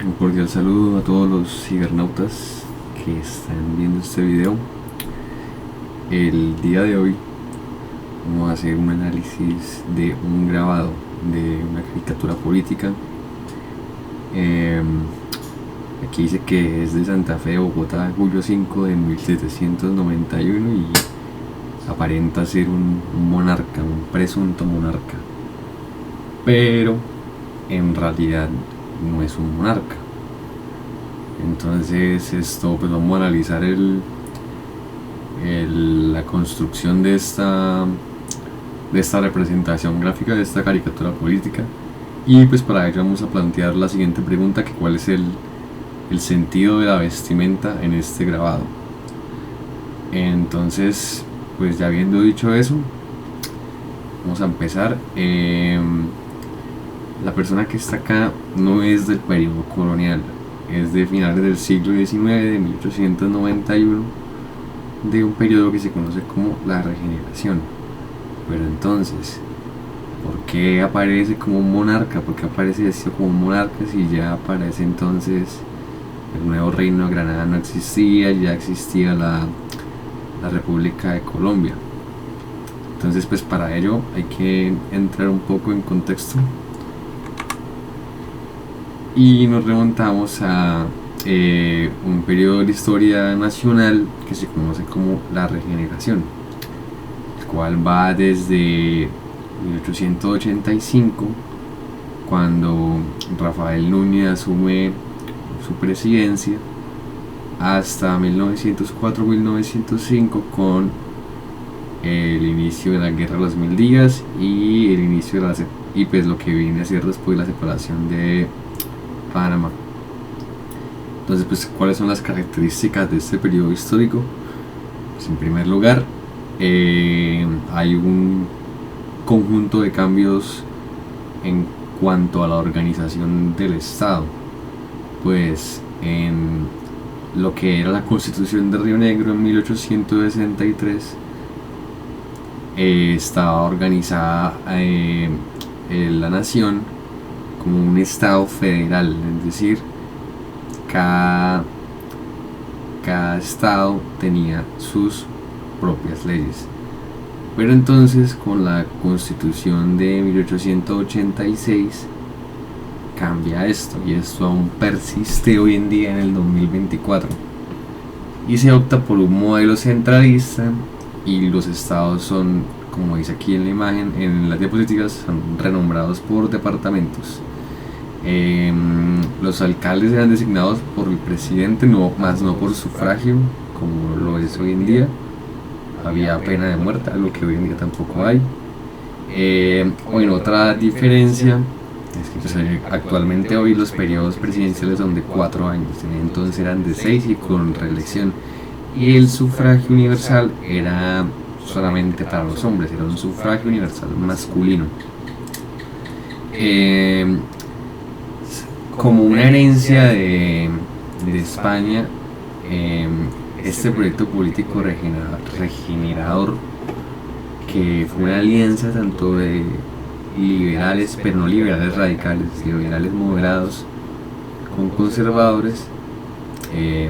Un cordial saludo a todos los cibernautas que están viendo este video. El día de hoy vamos a hacer un análisis de un grabado de una caricatura política. Aquí dice que es de Santa Fe, Bogotá, julio 5 de 1791 y aparenta ser un monarca, un presunto monarca, pero en realidad no es un monarca. Entonces pues vamos a analizar la construcción de esta representación gráfica, de esta caricatura política, y pues para ello vamos a plantear la siguiente pregunta: que cuál es el sentido de la vestimenta en este grabado. Entonces, pues ya habiendo dicho eso, vamos a empezar. La persona que está acá no es del periodo colonial, es de finales del siglo XIX, de 1891, de un periodo que se conoce como la Regeneración. Pero entonces, ¿por qué aparece como un monarca? ¿Por qué aparece esto como un monarca si ya para ese entonces el nuevo reino de Granada no existía, ya existía la República de Colombia? Entonces, pues para ello hay que entrar un poco en contexto y nos remontamos a un periodo de la historia nacional que se conoce como la Regeneración, el cual va desde 1885, cuando Rafael Núñez asume su presidencia, hasta 1904-1905, con el inicio de la Guerra de los Mil Días y el inicio de pues lo que viene a ser después la separación de Panamá. Entonces, pues, ¿cuáles son las características de este periodo histórico? Pues, en primer lugar, hay un conjunto de cambios en cuanto a la organización del Estado. Pues en lo que era la Constitución de Río Negro en 1863, estaba organizada la nación como un estado federal, es decir, cada estado tenía sus propias leyes. Pero entonces, con la Constitución de 1886 cambia esto, y esto aún persiste hoy en día en el 2024, y se opta por un modelo centralista, y los estados son, como dice aquí en la imagen, en las diapositivas, son renombrados por departamentos. Los alcaldes eran designados por el presidente, no por sufragio como lo es hoy en día. Había pena de muerte, algo que hoy en día tampoco hay. Bueno, otra diferencia es que pues, actualmente hoy los periodos presidenciales son de 4 años, entonces eran de 6 y con reelección. Y el sufragio universal era solamente para los hombres, era un sufragio universal masculino. Como una herencia de España, este proyecto político regenerador, que fue una alianza tanto de liberales, pero no liberales radicales, liberales moderados, con conservadores,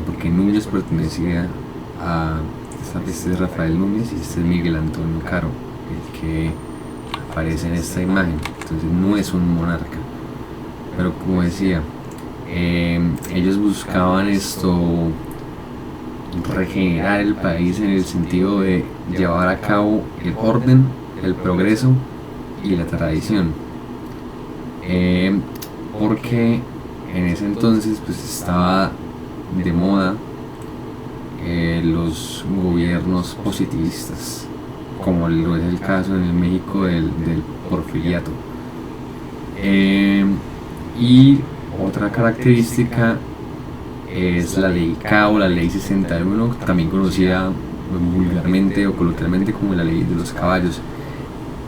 porque Núñez pertenecía a este es Rafael Núñez y este es Miguel Antonio Caro, el que aparece en esta imagen. Entonces no es un monarca, pero como decía, ellos buscaban regenerar el país en el sentido de llevar a cabo el orden, el progreso y la tradición, porque en ese entonces pues estaba de moda los gobiernos positivistas, como lo es el caso en el México del porfiriato. Y otra característica es la ley Cao, la ley 61, también conocida vulgarmente o coloquialmente como la ley de los caballos,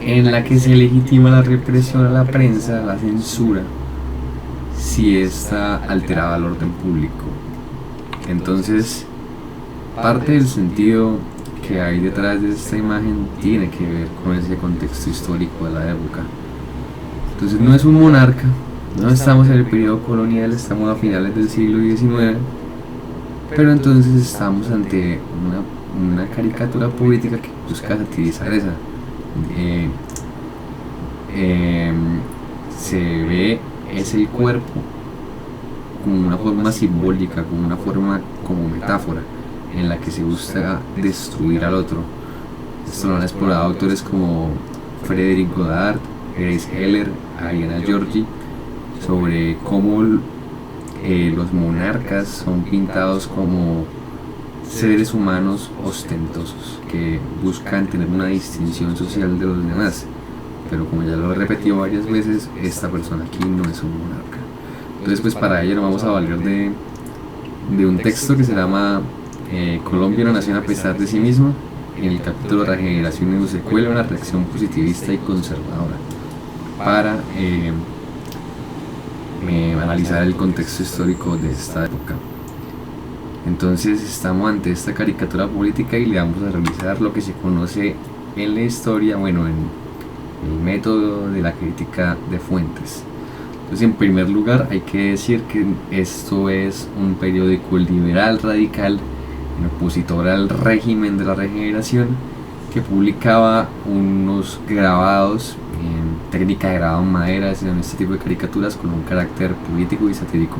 en la que se legitima la represión a la prensa, la censura, si ésta alteraba el orden público. Entonces, parte del sentido que hay detrás de esta imagen tiene que ver con ese contexto histórico de la época. Entonces no es un monarca, No estamos en el periodo colonial, estamos a finales del siglo XIX, pero entonces estamos ante una caricatura política que busca satirizar esa. Eh, eh, Se ve es el cuerpo como una forma simbólica, como una forma, como metáfora, en la que se busca destruir al otro. Esto lo han explorado autores como Frederick Goddard, Grace Heller, Ariana Giorgi, sobre cómo los monarcas son pintados como seres humanos ostentosos que buscan tener una distinción social de los demás. Pero como ya lo he repetido varias veces, esta persona aquí no es un monarca. Entonces, pues para ello nos vamos a valer de un texto que se llama Colombia, una nación a pesar de sí misma. En el capítulo Regeneración se cuela una reacción positivista y conservadora para analizar el contexto histórico de esta época. Entonces estamos ante esta caricatura política y le vamos a revisar lo que se conoce en la historia, bueno, en el método de la crítica de fuentes. Entonces, en primer lugar, hay que decir que esto es un periódico liberal radical, opositor al régimen de la Regeneración, que publicaba unos grabados en técnica de grabado en madera, en este tipo de caricaturas con un carácter político y satírico.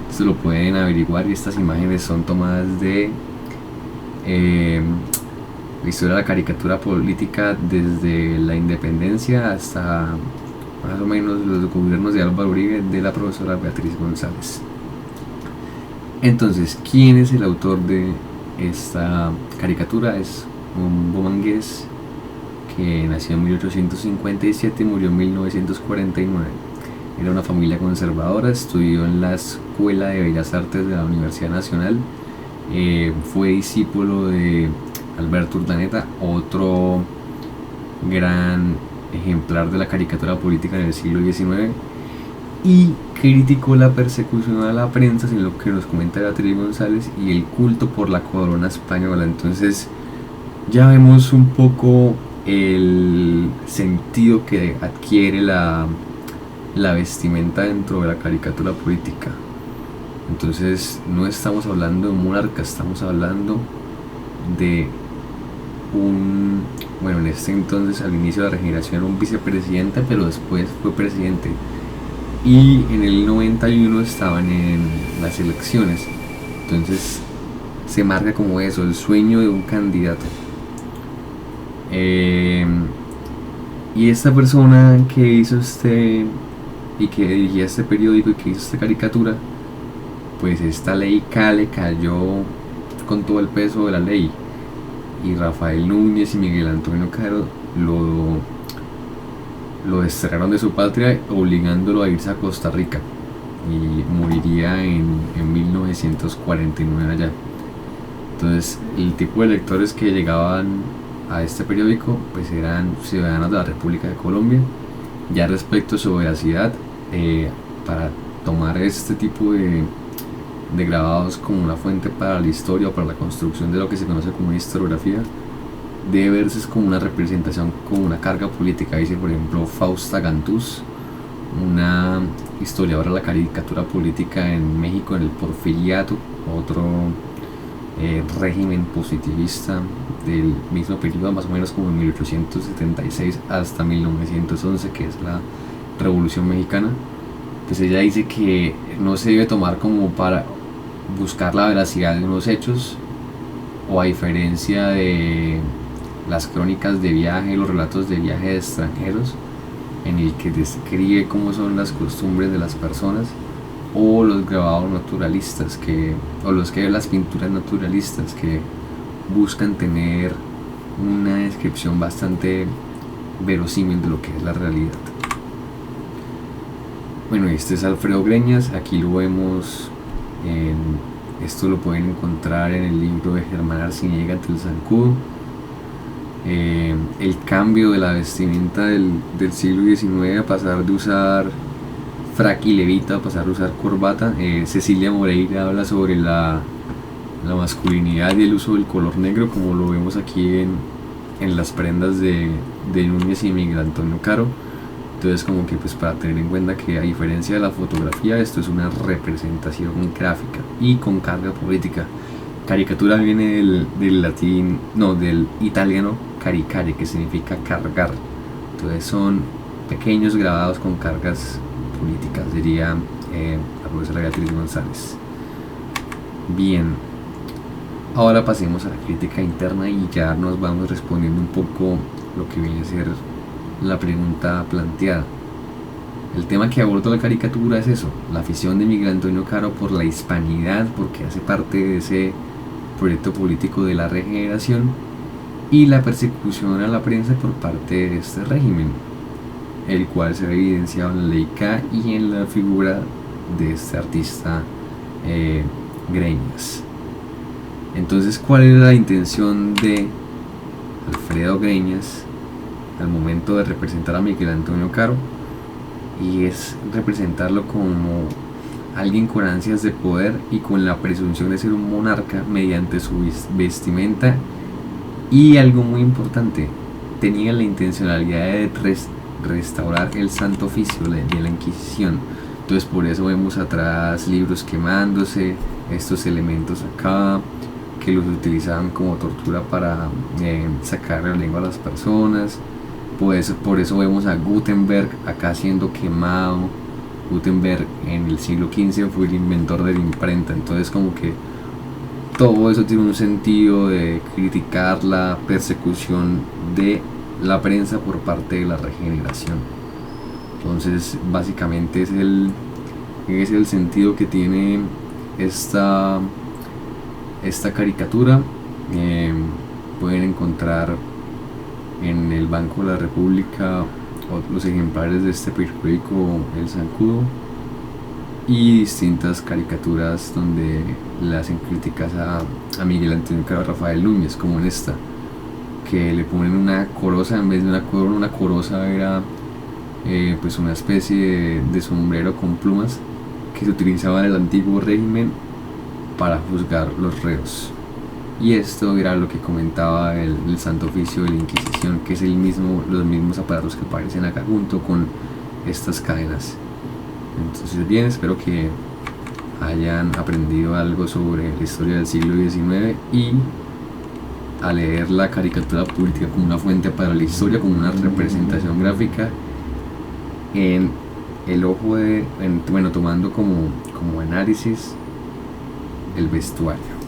Esto lo pueden averiguar y estas imágenes son tomadas de la historia de la caricatura política desde la independencia hasta más o menos los gobiernos de Álvaro Uribe, de la profesora Beatriz González. Entonces, ¿quién es el autor de esta caricatura? Es un bomangués que nació en 1857 y murió en 1949. Era una familia conservadora, estudió en la Escuela de Bellas Artes de la Universidad Nacional, fue discípulo de Alberto Urdaneta, otro gran ejemplar de la caricatura política en el siglo XIX, y criticó la persecución a la prensa, en lo que nos comenta Beatriz González, y el culto por la corona española. Entonces ya vemos un poco el sentido que adquiere la vestimenta dentro de la caricatura política. Entonces no estamos hablando de un monarca, estamos hablando de bueno, en este entonces al inicio de la Regeneración era un vicepresidente, pero después fue presidente, y en el 91 estaban en las elecciones. Entonces se marca como eso, el sueño de un candidato. Y esta persona que hizo y que dirigía este periódico y que hizo esta caricatura, pues esta ley le cayó con todo el peso de la ley, y Rafael Núñez y Miguel Antonio Caro lo desterraron de su patria, obligándolo a irse a Costa Rica, y moriría en 1949 allá. Entonces el tipo de lectores que llegaban a este periódico pues eran ciudadanos de la República de Colombia. Ya respecto a su veracidad, para tomar este tipo de grabados como una fuente para la historia o para la construcción de lo que se conoce como historiografía, debe verse como una representación, como una carga política. Dice, por ejemplo, Fausta Gantús, una historiadora de la caricatura política en México en el Porfiriato, otro régimen positivista del mismo periodo, más o menos como en 1876 hasta 1911, que es la Revolución Mexicana. Pues ella dice que no se debe tomar como para buscar la veracidad de unos hechos, o a diferencia de las crónicas de viaje, los relatos de viaje de extranjeros, en el que describe cómo son las costumbres de las personas, o los grabados naturalistas, o las pinturas naturalistas, que buscan tener una descripción bastante verosímil de lo que es la realidad. Bueno, este es Alfredo Greñas, aquí lo vemos, esto lo pueden encontrar en el libro de Germán Arciniega, El Zancudo. El cambio de la vestimenta del siglo XIX, a pasar de usar frac y levita a pasar a usar corbata. Cecilia Moreira habla sobre la masculinidad y el uso del color negro, como lo vemos aquí en las prendas de Núñez y Miguel Antonio Caro. Entonces como que pues para tener en cuenta que a diferencia de la fotografía, esto es una representación gráfica y con carga política. Caricatura viene del latín, no, del italiano caricare, que significa cargar. Entonces son pequeños grabados con cargas políticas, diría la profesora Beatriz González. Bien, ahora pasemos a la crítica interna y ya nos vamos respondiendo un poco lo que viene a ser la pregunta planteada. El tema que aborda la caricatura es eso, la afición de Miguel Antonio Caro por la hispanidad, porque hace parte de ese proyecto político de la regeneración, y la persecución a la prensa por parte de este régimen, el cual se ve evidenciado en la ley K y en la figura de este artista Greñas. Entonces, ¿cuál era la intención de Alfredo Greñas al momento de representar a Miguel Antonio Caro? Y es representarlo como alguien con ansias de poder y con la presunción de ser un monarca mediante su vestimenta, y algo muy importante, tenía la intencionalidad de restaurar el santo oficio de la Inquisición. Entonces por eso vemos atrás libros quemándose, estos elementos acá que los utilizaban como tortura para sacar la lengua a las personas. Pues por eso vemos a Gutenberg acá siendo quemado. Gutenberg en el siglo XV fue el inventor de la imprenta. Entonces como que todo eso tiene un sentido de criticar la persecución de la prensa por parte de la regeneración. Entonces básicamente es el sentido que tiene esta caricatura. Pueden encontrar en el Banco de la República los ejemplares de este periódico El Zancudo y distintas caricaturas donde le hacen críticas a Miguel Antonio Caro, Rafael Núñez, como en esta, que le ponen una coroza en vez de una corona. Una coroza era pues una especie de sombrero con plumas que se utilizaba en el antiguo régimen para juzgar los reos. Y esto era lo que comentaba el Santo Oficio de la Inquisición, que es los mismos aparatos que aparecen acá junto con estas cadenas. Entonces bien, espero que hayan aprendido algo sobre la historia del siglo XIX y a leer la caricatura política como una fuente para la historia, como una representación gráfica en el ojo tomando como análisis el vestuario.